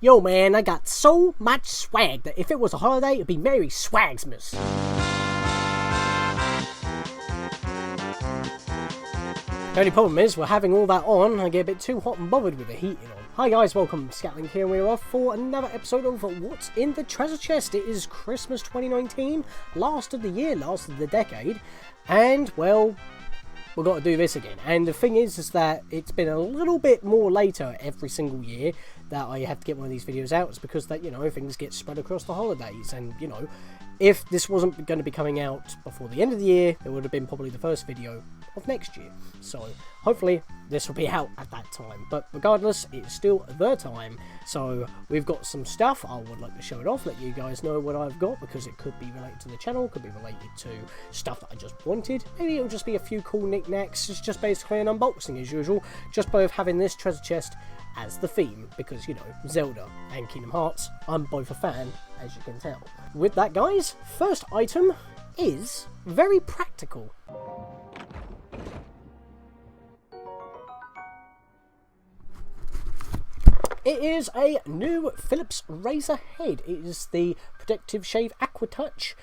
Yo man, I got so much swag that if it was a holiday, it'd be Merry Swagsmas. The only problem is, we're having all that on, I get a bit too hot and bothered with the heating on. Hi guys, welcome, Scatlink here, and we're off for another episode of What's in the Treasure Chest. It is Christmas 2019, last of the year, last of the decade, and, well, we've got to do this again. And the thing is that it's been a little bit more later every single year that I have to get one of these videos out. It's because that, you know, things get spread across the holidays, and, you know, if this wasn't going to be coming out before the end of the year, it would have been probably the first video of next year. So hopefully this will be out at that time. But regardless, it's still the time. So we've got some stuff. I would like to show it off, let you guys know what I've got, because it could be related to the channel, could be related to stuff that I just wanted. Maybe it'll just be a few cool knickknacks. It's just basically an unboxing as usual, just by having this treasure chest as the theme, because, you know, Zelda and Kingdom Hearts, I'm both a fan, as you can tell. With that, guys, first item is very practical. It is a new Philips Razor head. It is the Protective Shave Aqua Touch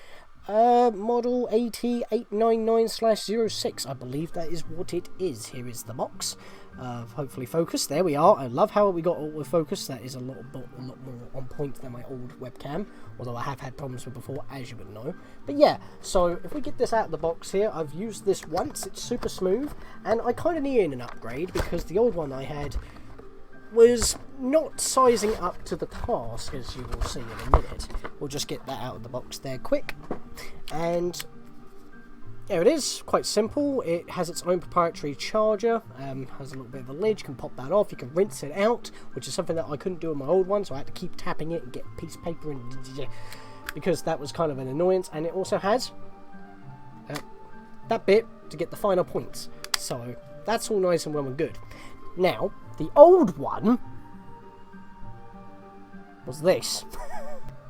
model AT899/06. I believe that is what it is. Here is the box. Hopefully focus. There we are. I love how we got autofocus. That is a lot more on point than my old webcam, although I have had problems with before, as you would know. But yeah, so if we get this out of the box here, I've used this once. It's super smooth, and I kind of need an upgrade because the old one I had was not sizing up to the task, as you will see in a minute. We'll just get that out of the box there quick, and there it is. Quite simple. It has its own proprietary charger, has a little bit of a lid. You can pop that off, you can rinse it out, which is something that I couldn't do on my old one, so I had to keep tapping it and get a piece of paper and because that was kind of an annoyance. And it also has that bit to get the finer points, so that's all nice and well and good. Now, the old one was this.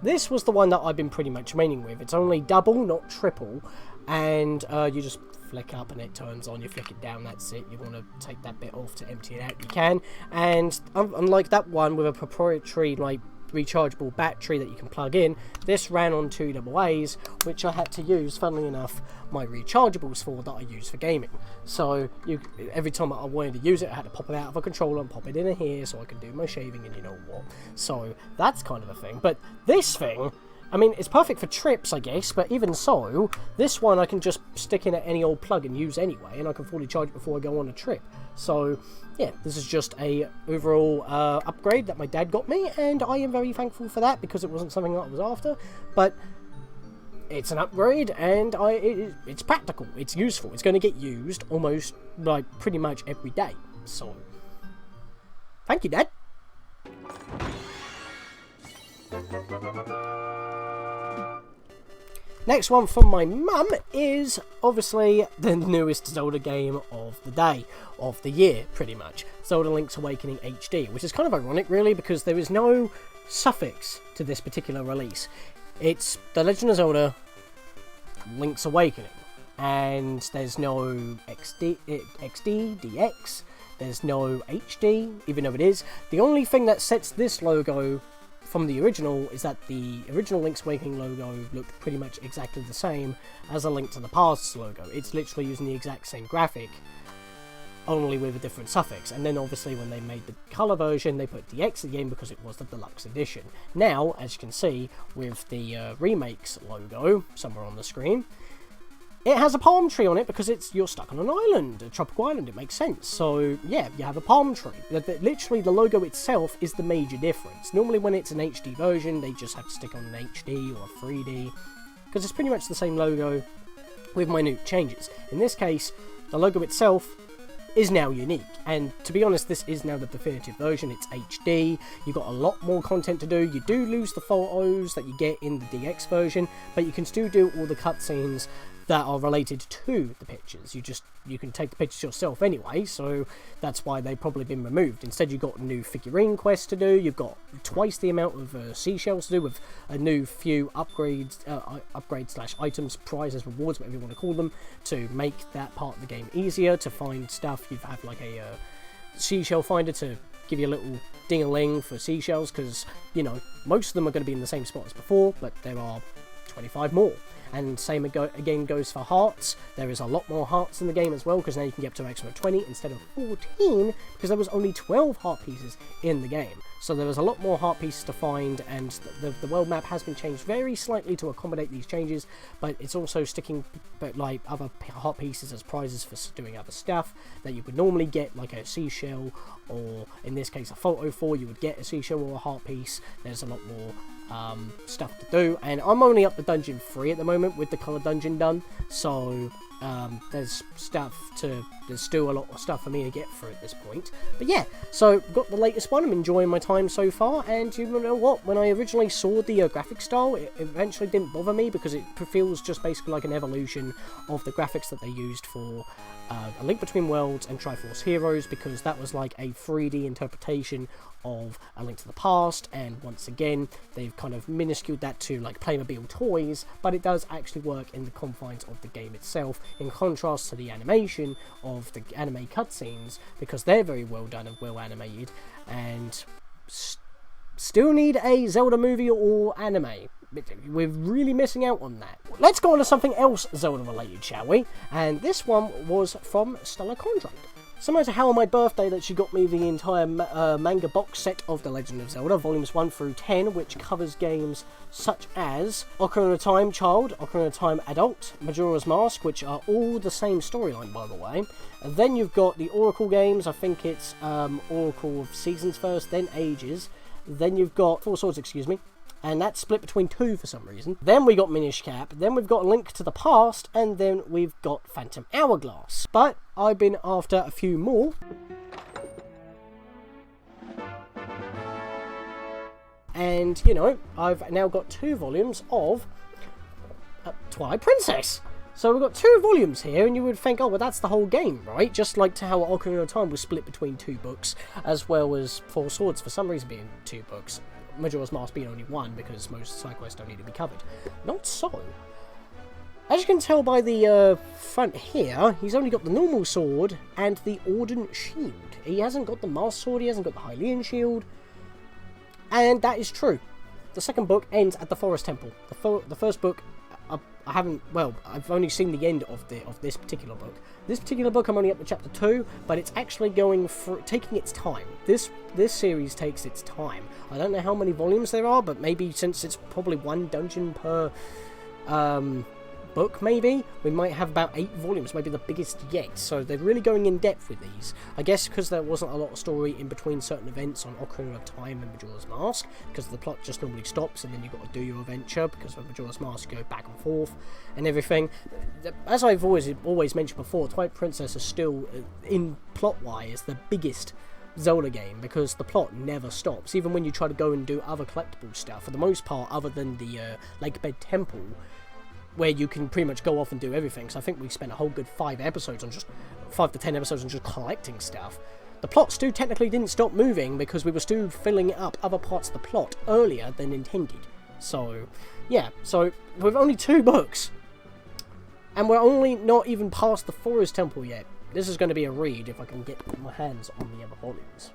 This was the one that I've been pretty much maining with. It's only double, not triple, and you just flick up and it turns on. You flick it down, that's it. You want to take that bit off to empty it out, you can. And unlike that one with a proprietary, like, rechargeable battery that you can plug in, this ran on 2 AA's, which I had to use, funnily enough, my rechargeables for that I use for gaming. So every time I wanted to use it, I had to pop it out of a controller and pop it in here so I can do my shaving and you know what. So that's kind of a thing. But this thing, I mean, it's perfect for trips, I guess, but even so, this one I can just stick in at any old plug and use anyway, and I can fully charge it before I go on a trip. So, yeah, this is just a overall upgrade that my dad got me, and I am very thankful for that, because it wasn't something that I was after, but it's an upgrade, and it's practical, it's useful, it's going to get used almost, like, pretty much every day, so, thank you, Dad! Next one from my mum is obviously the newest Zelda game of the day, of the year, pretty much. Zelda Link's Awakening HD, which is kind of ironic, really, because there is no suffix to this particular release. It's The Legend of Zelda Link's Awakening, and there's no XD, DX, there's no HD, even though it is. The only thing that sets this logo from the original is that the original Link's Awakening logo looked pretty much exactly the same as a Link to the Past logo. It's literally using the exact same graphic, only with a different suffix. And then obviously when they made the colour version, they put DX again because it was the deluxe edition. Now, as you can see with the remakes logo somewhere on the screen, it has a palm tree on it because you're stuck on an island, a tropical island. It makes sense. So yeah, you have a palm tree. Literally, the logo itself is the major difference. Normally, when it's an HD version, they just have to stick on an HD or a 3D because it's pretty much the same logo with minute changes. In this case, the logo itself is now unique, and to be honest, this is now the definitive version. It's HD, you've got a lot more content to do. You do lose the photos that you get in the DX version, but you can still do all the cutscenes that are related to the pictures. You can take the pictures yourself anyway, so that's why they've probably been removed. Instead, you've got new figurine quests to do, you've got twice the amount of seashells to do, with a new few upgrades / items, prizes, rewards, whatever you want to call them, to make that part of the game easier to find stuff. You have like a seashell finder to give you a little ding-a-ling for seashells, because, you know, most of them are going to be in the same spot as before, but there are 25 more. And same again goes for hearts. There is a lot more hearts in the game as well, because now you can get up to a maximum of 20 instead of 14, because there was only 12 heart pieces in the game. So there was a lot more heart pieces to find, and the world map has been changed very slightly to accommodate these changes, but it's also sticking like other heart pieces as prizes for doing other stuff that you would normally get, like a seashell, or in this case a photo for, you would get a seashell or a heart piece. There's a lot more stuff to do, and I'm only up to dungeon 3 at the moment with the colour dungeon done, so there's still a lot of stuff for me to get through at this point. But yeah, so got the latest one. I'm enjoying my time so far, and you know what, when I originally saw the graphic style, it eventually didn't bother me, because it feels just basically like an evolution of the graphics that they used for A Link Between Worlds and Triforce Heroes, because that was like a 3D interpretation of A Link to the Past, and once again they've kind of minusculed that to like Playmobil toys, but it does actually work in the confines of the game itself, in contrast to the animation of the anime cutscenes, because they're very well done and well animated, and still need a Zelda movie or anime. We're really missing out on that. Let's go on to something else Zelda related, shall we? And this one was from Stella Contract. Similar to how on my birthday that she got me the entire manga box set of The Legend of Zelda, volumes 1 through 10, which covers games such as Ocarina of Time Child, Ocarina of Time Adult, Majora's Mask, which are all the same storyline, by the way. And then you've got the Oracle games. I think it's Oracle of Seasons first, then Ages. Then you've got Four Swords, excuse me, and that's split between 2 for some reason. Then we got Minish Cap, then we've got Link to the Past, and then we've got Phantom Hourglass. But I've been after a few more. And, you know, I've now got 2 volumes of Twilight Princess. So we've got 2 volumes here, and you would think, oh, well, that's the whole game, right? Just like to how Ocarina of Time was split between 2 books, as well as Four Swords for some reason being 2 books. Majora's Mask being only 1, because most side quests don't need to be covered. Not so. As you can tell by the front here, he's only got the normal sword and the Ardent Shield. He hasn't got the Master Sword, he hasn't got the Hylian Shield. And that is true. The second book ends at the Forest Temple. The first book, I've only seen the end of this particular book. This particular book, I'm only up to chapter 2, but it's actually taking its time. This series takes its time. I don't know how many volumes there are, but maybe since it's probably 1 dungeon per book, maybe we might have about 8 volumes, maybe the biggest yet. So they're really going in depth with these. I guess because there wasn't a lot of story in between certain events on Ocarina of Time and Majora's Mask, because the plot just normally stops and then you've got to do your adventure, because with Majora's Mask you go back and forth and everything. As I've always mentioned before, Twilight Princess is still, in plot-wise, the biggest Zelda game, because the plot never stops, even when you try to go and do other collectible stuff. For the most part, other than the Lakebed Temple, where you can pretty much go off and do everything. So I think we spent a whole good 5 to 10 episodes on just collecting stuff. The plot still technically didn't stop moving, because we were still filling up other parts of the plot earlier than intended. So, yeah, so with only 2 books, and we're only not even past the Forest Temple yet. This is going to be a read if I can get my hands on the other volumes.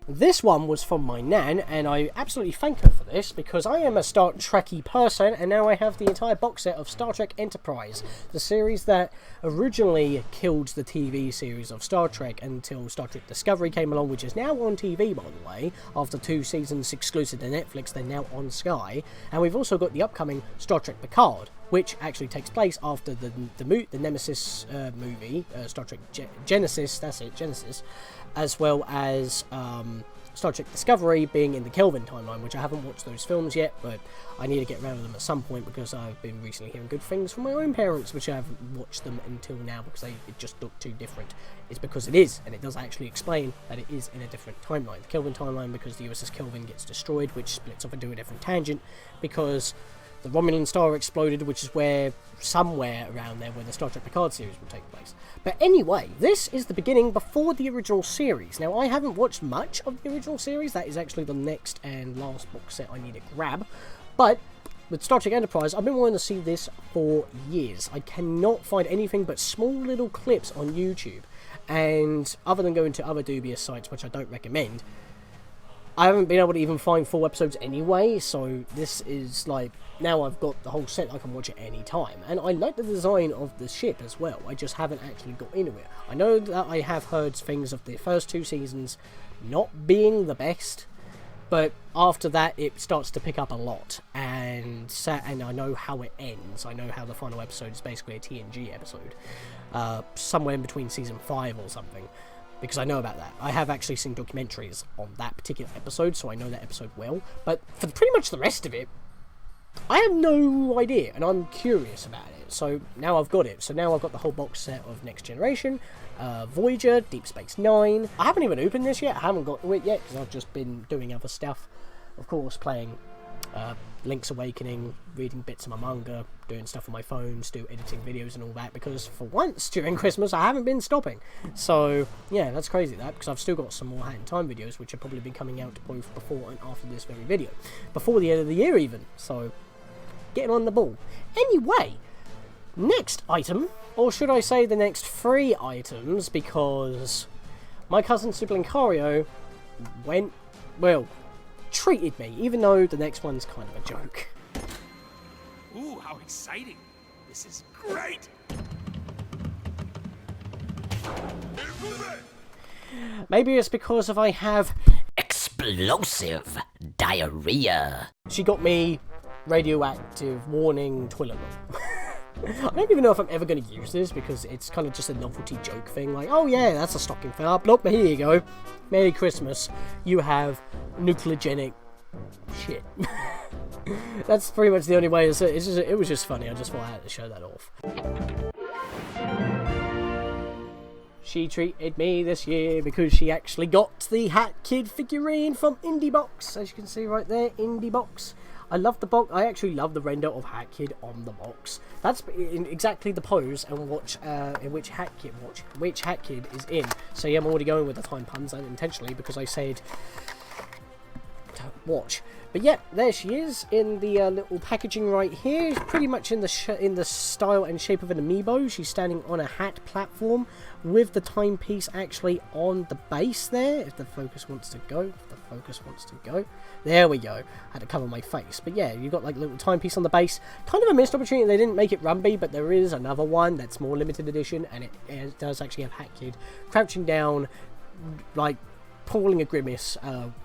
This one was from my nan, and I absolutely thank her for this, because I am a Star Trek-y person, and now I have the entire box set of Star Trek Enterprise, the series that originally killed the TV series of Star Trek until Star Trek Discovery came along, which is now on TV, by the way. After 2 seasons exclusive to Netflix, they're now on Sky. And we've also got the upcoming Star Trek Picard, which actually takes place after the Nemesis movie, Star Trek Genesis, that's it, Genesis, as well as Star Trek Discovery being in the Kelvin timeline, which I haven't watched those films yet, but I need to get around to them at some point, because I've been recently hearing good things from my own parents, which I haven't watched them until now, because it just looked too different. It's because it is, and it does actually explain that it is in a different timeline. The Kelvin timeline, because the USS Kelvin gets destroyed, which splits off into a different tangent, because the Romulan star exploded, which is somewhere around there where the Star Trek Picard series will take place. But anyway, this is the beginning before the original series. Now, I haven't watched much of the original series. That is actually the next and last box set I need to grab. But with Star Trek Enterprise, I've been wanting to see this for years. I cannot find anything but small little clips on YouTube. And other than going to other dubious sites, which I don't recommend, I haven't been able to even find full episodes anyway. So this is like, now I've got the whole set, I can watch it any time. And I like the design of the ship as well. I just haven't actually got into it. I know that I have heard things of the first 2 seasons not being the best. But after that, it starts to pick up a lot, and I know how it ends. I know how the final episode is basically a TNG episode, somewhere in between season 5 or something, because I know about that. I have actually seen documentaries on that particular episode, so I know that episode well. But for pretty much the rest of it, I have no idea, and I'm curious about it. So now I've got it. So now I've got the whole box set of Next Generation, Voyager, Deep Space Nine. I haven't even opened this yet. I haven't got to it yet because I've just been doing other stuff. Of course, playing Link's Awakening, reading bits of my manga, doing stuff on my phone, still editing videos and all that, because for once during Christmas I haven't been stopping. So yeah, that's crazy that, because I've still got some more Hat in Time videos which will probably be coming out both before and after this very video, before the end of the year even. So getting on the ball. Anyway, next item, or should I say the next 3 items, because my cousin Sublincario treated me, even though the next one's kind of a joke. Ooh, how exciting! This is great! Maybe it's because I have explosive diarrhea. She got me Radioactive Warning toilet roll. I don't even know if I'm ever going to use this, because it's kind of just a novelty joke thing, like, oh yeah, that's a stocking fill up, look, here you go, Merry Christmas, you have nucleogenic shit. That's pretty much the only way. It was just funny, I just thought I had to show that off. She treated me this year because she actually got the Hat Kid figurine from Box, as you can see right there, Box. I love the box. I actually love the render of Hat Kid on the box. That's in exactly the pose and which Hat Kid is in. So yeah, I'm already going with the time puns unintentionally because I said watch. But yeah, there she is in the little packaging right here. Pretty much in the style and shape of an Amiibo. She's standing on a hat platform with the timepiece actually on the base there. If the focus wants to go, there we go. I had to cover my face. But yeah, you've got like a little timepiece on the base. Kind of a missed opportunity. They didn't make it Rumby, but there is another one that's more limited edition, and it does actually have Hat Kid crouching down, like pulling a grimace,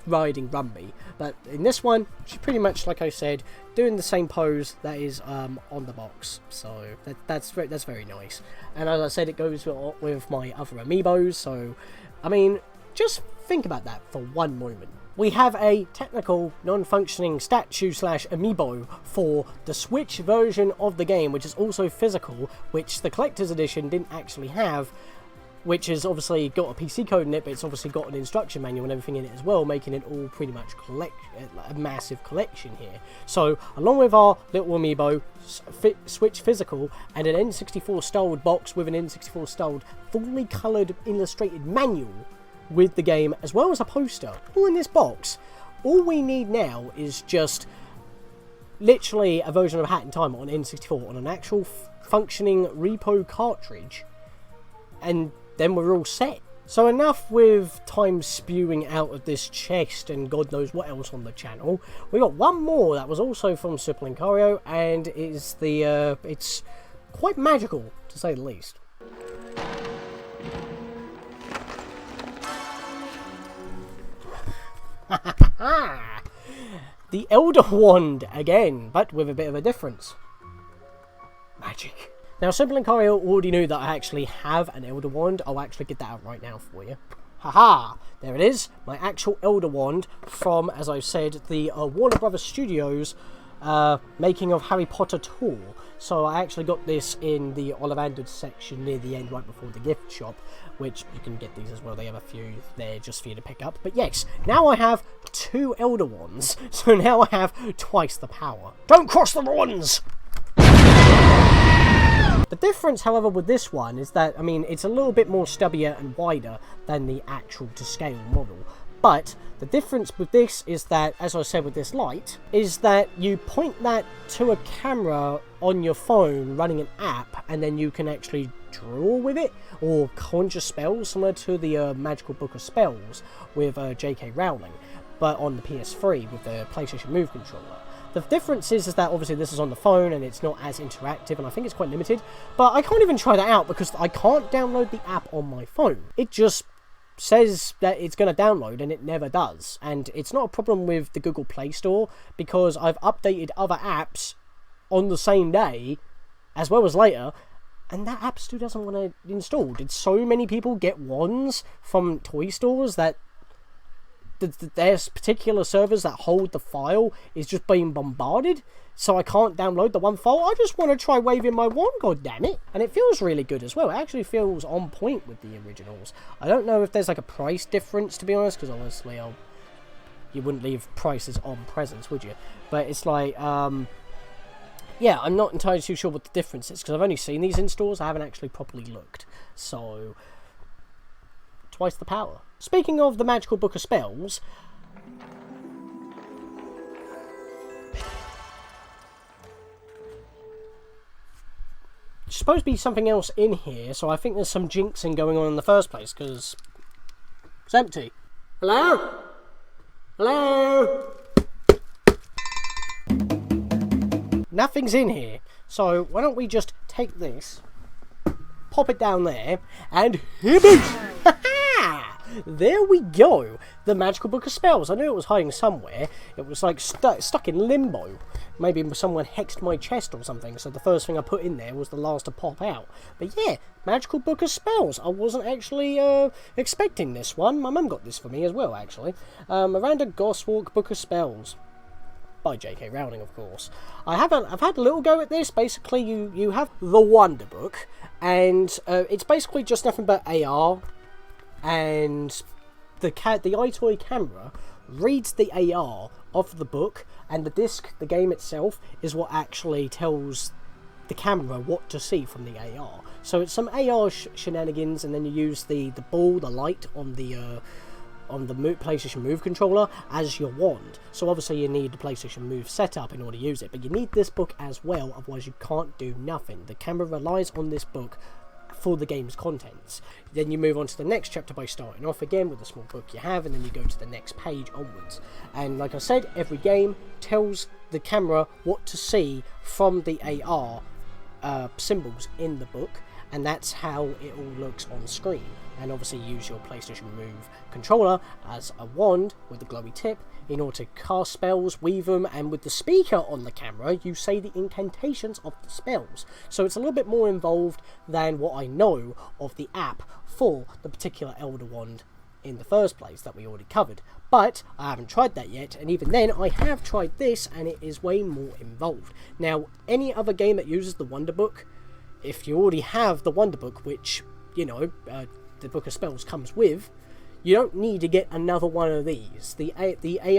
riding Rumby. But in this one, she's pretty much, like I said, doing the same pose that is on the box. So that's very nice. And as I said, it goes with my other Amiibos. So, I mean, just think about that for one moment. We have a technical, non-functioning statue/Amiibo for the Switch version of the game, which is also physical, which the Collector's Edition didn't actually have, which has obviously got a PC code in it, but it's obviously got an instruction manual and everything in it as well, making it all pretty much a massive collection here. So, along with our little Amiibo, Switch physical, and an N64 styled box with an N64 styled fully coloured illustrated manual with the game, as well as a poster, all in this box, all we need now is just literally a version of Hat in Time on N64 on an actual functioning repo cartridge, and then we're all set. So enough with time spewing out of this chest and God knows what else on the channel. We got one more that was also from Sublincario, and it's quite magical to say the least. The Elder Wand again, but with a bit of a difference. Magic. Now, Sublincario already knew that I actually have an Elder Wand. I'll actually get that out right now for you. Haha! There it is, my actual Elder Wand from, as I've said, the Warner Brothers Studios making of Harry Potter tour. So I actually got this in the Ollivander's section near the end, right before the gift shop, which you can get these as well. They have a few there just for you to pick up. But yes, now I have 2 Elder Wands, so now I have twice the power. Don't cross the wands! The difference, however, with this one is that, I mean, it's a little bit more stubbier and wider than the actual to scale model, But the difference with this is that, as I said with this light, is that you point that to a camera on your phone running an app, and then you can actually draw with it, or conjure spells, similar to the Magical Book of Spells with J.K. Rowling, but on the PS3 with the PlayStation Move controller. The difference is that obviously this is on the phone and it's not as interactive, and I think it's quite limited, but I can't even try that out because I can't download the app on my phone. It just says that it's going to download and it never does. And it's not a problem with the Google Play Store because I've updated other apps on the same day as well as later, and that app still doesn't want to install. Did so many people get wands from toy stores that there's particular servers that hold the file is just being bombarded, so I can't download the one file? I just want to try waving my wand, goddammit! And it feels really good as well. It actually feels on point with the originals. I don't know if there's like a price difference, to be honest, because honestly, you wouldn't leave prices on presents, would you? But it's like, yeah, I'm not entirely too sure what the difference is, because I've only seen these in stores, I haven't actually properly looked. So, twice the power. Speaking of the Magical Book of Spells, there's supposed to be something else in here, so I think there's some jinxing going on in the first place, because it's empty. Hello? Hello? Nothing's in here, so why don't we just take this, pop it down there, and there we go! The Magical Book of Spells. I knew it was hiding somewhere. It was like stuck in limbo. Maybe someone hexed my chest or something, so the first thing I put in there was the last to pop out. But yeah, Magical Book of Spells. I wasn't actually expecting this one. My mum got this for me as well, actually. Miranda Goswalk Book of Spells. By J.K. Rowling, of course. I've had a little go at this. Basically, you have the Wonder Book, and it's basically just nothing but AR, and the iToy camera reads the AR of the book, and the disc, the game itself, is what actually tells the camera what to see from the AR. So it's some AR shenanigans, and then you use the ball, the light on the PlayStation Move controller as your wand. So obviously you need the PlayStation Move setup in order to use it, but you need this book as well, otherwise you can't do nothing. The camera relies on this book for the game's contents. Then you move on to the next chapter by starting off again with the small book you have, and then you go to the next page onwards. And like I said, every game tells the camera what to see from the AR symbols in the book, and that's how it all looks on screen. And obviously use your PlayStation Move controller as a wand with the glowy tip in order to cast spells, weave them, and with the speaker on the camera you say the incantations of the spells. So it's a little bit more involved than what I know of the app for the particular Elder Wand in the first place that we already covered. But I haven't tried that yet, and even then I have tried this, and it is way more involved. Now, any other game that uses the Wonder Book, if you already have the Wonder Book, which, you know, the Book of Spells comes with, you don't need to get another one of these. The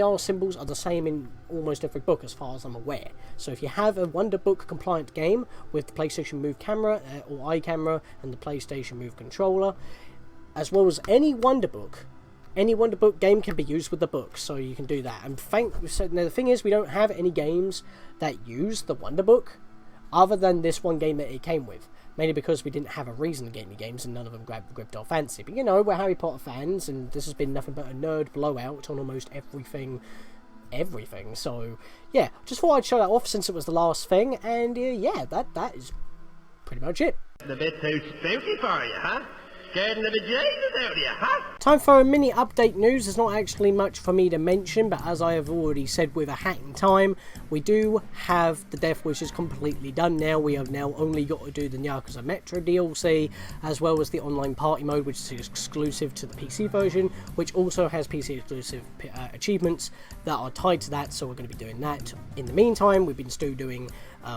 AR symbols are the same in almost every book as far as I'm aware. So if you have a Wonder Book compliant game with the PlayStation Move camera or iCamera and the PlayStation Move controller, as well as any Wonder Book game can be used with the book, so you can do that. And now the thing is, we don't have any games that use the Wonder Book other than this one game that it came with. Mainly because we didn't have a reason to get any games and none of them gripped our fancy. But you know, we're Harry Potter fans, and this has been nothing but a nerd blowout on almost everything. So yeah, just thought I'd show that off since it was the last thing, and yeah, that is pretty much it. A bit too spooky for you, huh? Scared the bejesus out of you, huh? Time for a mini update news. There's not actually much for me to mention, but as I have already said with a hat in time, we do have the Death Wishes completely done now. We have now only got to do the Yakuza Metro DLC, as well as the online party mode, which is exclusive to the PC version, which also has PC exclusive achievements that are tied to that, so we're going to be doing that. In the meantime, we've been still doing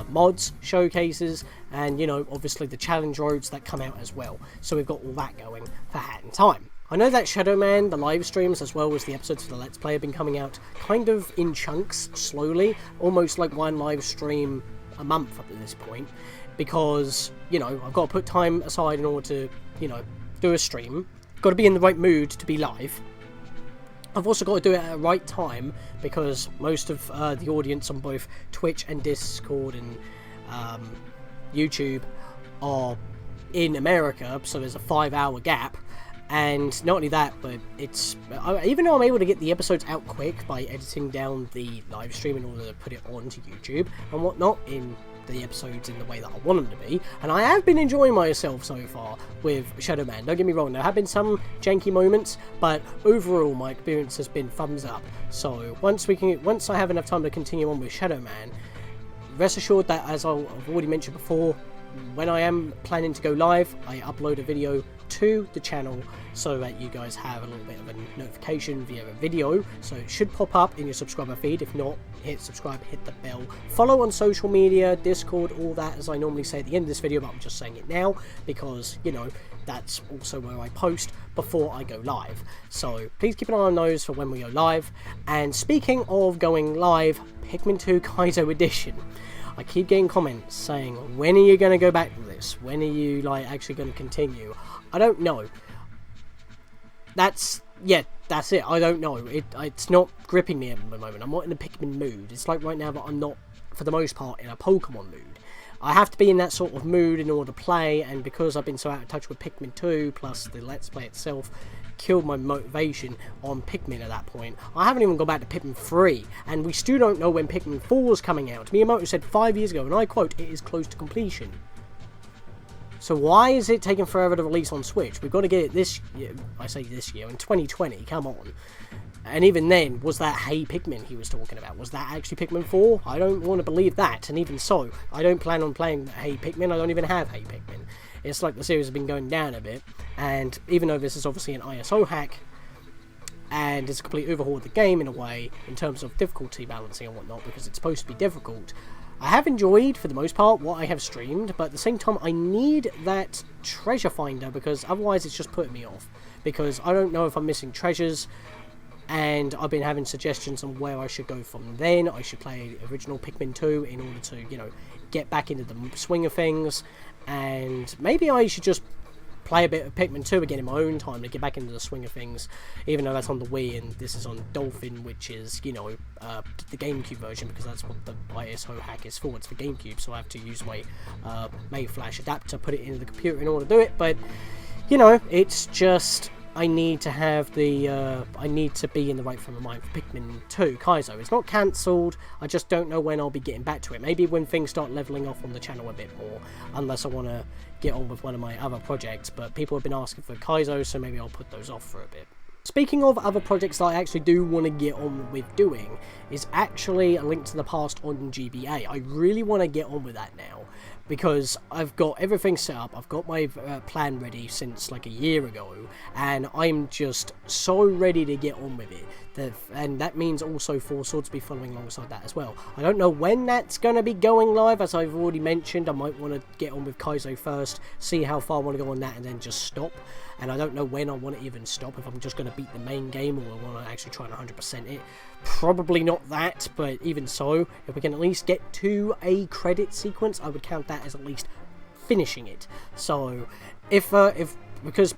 mods, showcases, and, you know, obviously the challenge roads that come out as well. So we've got all that going for Hat in Time. I know that Shadow Man, the live streams, as well as the episodes of the Let's Play have been coming out kind of in chunks, slowly, almost like one live stream a month up to this point, because, you know, I've got to put time aside in order to, you know, do a stream. Got to be in the right mood to be live. I've also got to do it at the right time, because most of the audience on both Twitch and Discord and YouTube are in America, so there's a 5-hour gap. And not only that, but it's even though I'm able to get the episodes out quick by editing down the live stream in order to put it onto YouTube and whatnot in the episodes in the way that I want them to be, and I have been enjoying myself so far with Shadow Man. Don't get me wrong, there have been some janky moments, but overall my experience has been thumbs up. So once I have enough time to continue on with Shadow Man, rest assured that, as I've already mentioned before, when I am planning to go live, I upload a video to the channel so that you guys have a little bit of a notification via a video, so it should pop up in your subscriber feed. If not, hit subscribe, hit the bell, follow on social media, Discord, all that, as I normally say at the end of this video, but I'm just saying it now because, you know, that's also where I post before I go live. So please keep an eye on those for when we go live. And speaking of going live, Pikmin 2 Kaizo Edition. I keep getting comments saying, when are you going to go back to this? When are you actually going to continue? I don't know. That's it. I don't know. It's not gripping me at the moment. I'm not in a Pikmin mood. It's like right now that I'm not, for the most part, in a Pokemon mood. I have to be in that sort of mood in order to play, and because I've been so out of touch with Pikmin 2, plus the Let's Play itself killed my motivation on Pikmin at that point. I haven't even gone back to Pikmin 3, and we still don't know when Pikmin 4 is coming out. Miyamoto said 5 years ago, and I quote, "It is close to completion." So why is it taking forever to release on Switch? We've got to get it this year. I say this year, in 2020, come on. And even then, was that Hey Pikmin he was talking about? Was that actually Pikmin 4? I don't want to believe that, and even so, I don't plan on playing Hey Pikmin. I don't even have Hey Pikmin. It's like the series has been going down a bit, and even though this is obviously an ISO hack, and it's a complete overhaul of the game in a way, in terms of difficulty balancing and whatnot, because it's supposed to be difficult, I have enjoyed, for the most part, what I have streamed, but at the same time, I need that treasure finder, because otherwise it's just putting me off, because I don't know if I'm missing treasures, and I've been having suggestions on where I should go from then. I should play original Pikmin 2 in order to, you know, get back into the swing of things, and maybe I should just play a bit of Pikmin 2 again in my own time to get back into the swing of things, even though that's on the Wii and this is on Dolphin, which is, you know, the GameCube version, because that's what the ISO hack is for. It's for GameCube, so I have to use my Flash adapter, put it into the computer in order to do it, but, you know, it's just, I need to have the, I need to be in the right frame of mind for Pikmin 2 Kaizo. It's not cancelled, I just don't know when I'll be getting back to it. Maybe when things start levelling off on the channel a bit more, unless I want to get on with one of my other projects, but people have been asking for Kaizo, so maybe I'll put those off for a bit. Speaking of other projects that I actually do want to get on with doing, is actually A Link to the Past on GBA. I really want to get on with that now, because I've got everything set up, I've got my plan ready since like a year ago, and I'm just so ready to get on with it. And that means also Four Swords to be following alongside that as well. I don't know when that's going to be going live, as I've already mentioned. I might want to get on with Kaizo first, see how far I want to go on that, and then just stop. And I don't know when I want to even stop, if I'm just going to beat the main game or I want to actually try and 100% it. Probably not that, but even so, if we can at least get to a credit sequence, I would count that as at least finishing it. So, because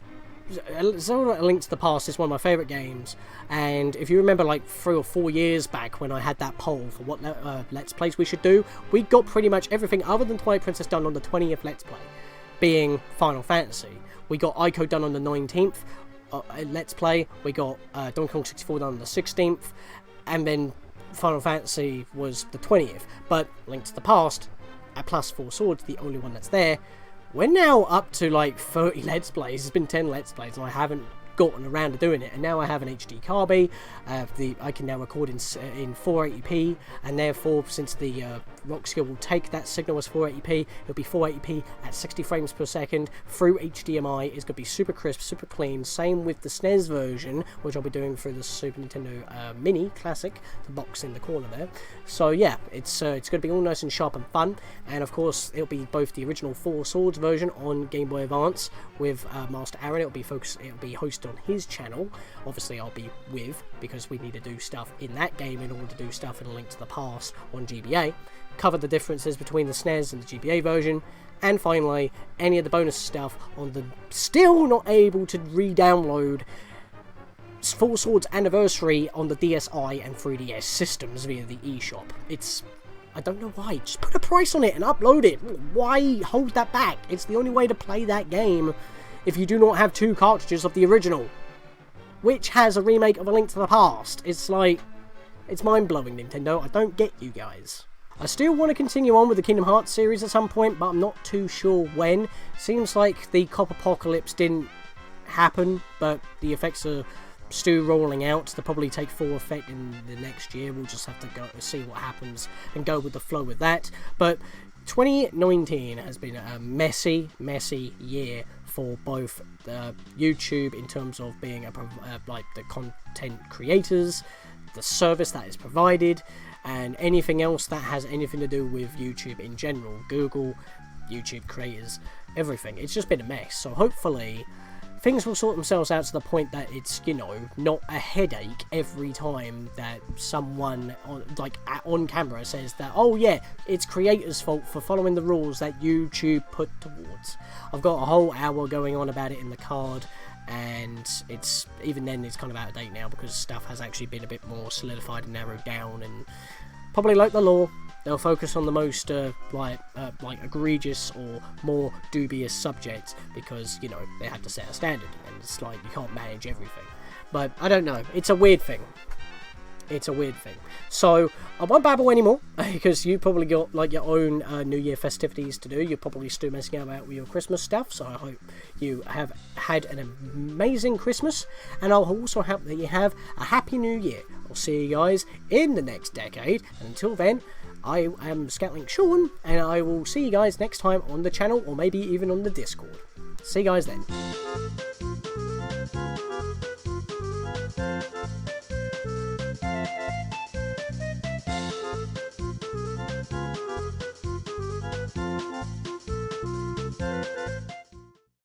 Zelda A Link to the Past is one of my favourite games, and if you remember like 3 or 4 years back when I had that poll for what Let's Plays we should do, we got pretty much everything other than Twilight Princess done on the 20th Let's Play, being Final Fantasy. We got Ico done on the 19th Let's Play, we got Donkey Kong 64 done on the 16th, and then Final Fantasy was the 20th, but Link to the Past, plus Four Swords, the only one that's there. We're now up to like 30 Let's Plays. It's been 10 Let's Plays and I haven't gotten around to doing it, and now I have an HD Carby. I can now record in 480p, and therefore, since the Rock Skill will take that signal as 480p, it'll be 480p at 60 frames per second through HDMI. It's going to be super crisp, super clean. Same with the SNES version, which I'll be doing through the Super Nintendo Mini Classic, the box in the corner there. So yeah, it's going to be all nice and sharp and fun, and of course it'll be both the original Four Swords version on Game Boy Advance with Master Aaron. It'll be hosted on his channel. Obviously I'll be with, because we need to do stuff in that game in order to do stuff in A Link to the Past on GBA. Cover the differences between the SNES and the GBA version, and finally any of the bonus stuff on the still not able to re-download Full Swords Anniversary on the DSi and 3DS systems via the eShop. I don't know why. Just put a price on it and upload it. Why hold that back? It's the only way to play that game if you do not have 2 cartridges of the original, which has a remake of A Link to the Past. It's like, it's mind-blowing, Nintendo. I don't get you guys. I still want to continue on with the Kingdom Hearts series at some point, but I'm not too sure when. Seems like the Cop Apocalypse didn't happen, but the effects are still rolling out. They'll probably take full effect in the next year. We'll just have to go see what happens and go with the flow with that. But 2019 has been a messy year for both YouTube in terms of being like the content creators, the service that is provided, and anything else that has anything to do with YouTube in general. Google, YouTube creators, everything. It's just been a mess. So hopefully things will sort themselves out to the point that it's, you know, not a headache every time that someone on camera says that, oh yeah, it's creators' fault for following the rules that YouTube put towards. I've got a whole hour going on about it in the card, and it's even then it's kind of out of date now because stuff has actually been a bit more solidified and narrowed down, and probably like the law, they'll focus on the most like egregious or more dubious subjects because, you know, they have to set a standard, and it's like you can't manage everything. But I don't know, it's a weird thing. It's a weird thing. So I won't babble anymore because you probably got like your own New Year festivities to do. You're probably still messing about with your Christmas stuff, so I hope you have had an amazing Christmas, and I'll also hope that you have a happy New Year. I'll see you guys in the next decade, and until then, I am Scatlink Sean, and I will see you guys next time on the channel, or maybe even on the Discord. See you guys then.